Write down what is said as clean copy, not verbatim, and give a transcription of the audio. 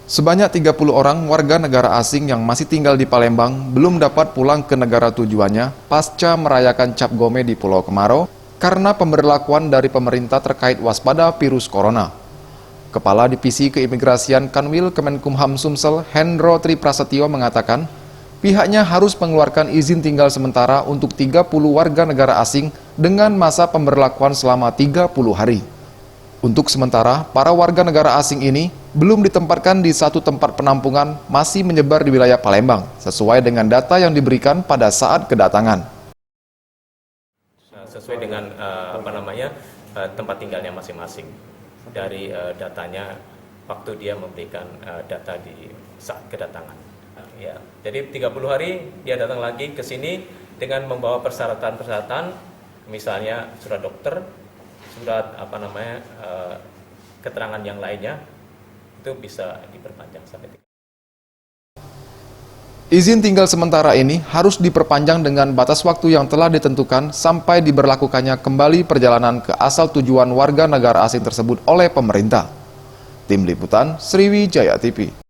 Sebanyak 30 orang warga negara asing yang masih tinggal di Palembang belum dapat pulang ke negara tujuannya pasca merayakan Cap Gome di Pulau Kemarau karena pemberlakuan dari pemerintah terkait waspada virus corona. Kepala Divisi Keimigrasian Kanwil Kemenkumham Sumsel, Hendro Triprasetyo mengatakan, pihaknya harus mengeluarkan izin tinggal sementara untuk 30 warga negara asing dengan masa pemberlakuan selama 30 hari. Untuk sementara, para warga negara asing ini belum ditempatkan di satu tempat penampungan, masih menyebar di wilayah Palembang, sesuai dengan data yang diberikan pada saat kedatangan. Sesuai dengan tempat tinggalnya masing-masing. Dari datanya, waktu dia memberikan data di saat kedatangan. Ya, jadi 30 hari dia datang lagi ke sini dengan membawa persyaratan-persyaratan, misalnya surat dokter, surat keterangan yang lainnya, itu bisa diperpanjang sampai 3. Izin tinggal sementara ini harus diperpanjang dengan batas waktu yang telah ditentukan sampai diberlakukannya kembali perjalanan ke asal tujuan warga negara asing tersebut oleh pemerintah. Tim Liputan Sriwijaya TV.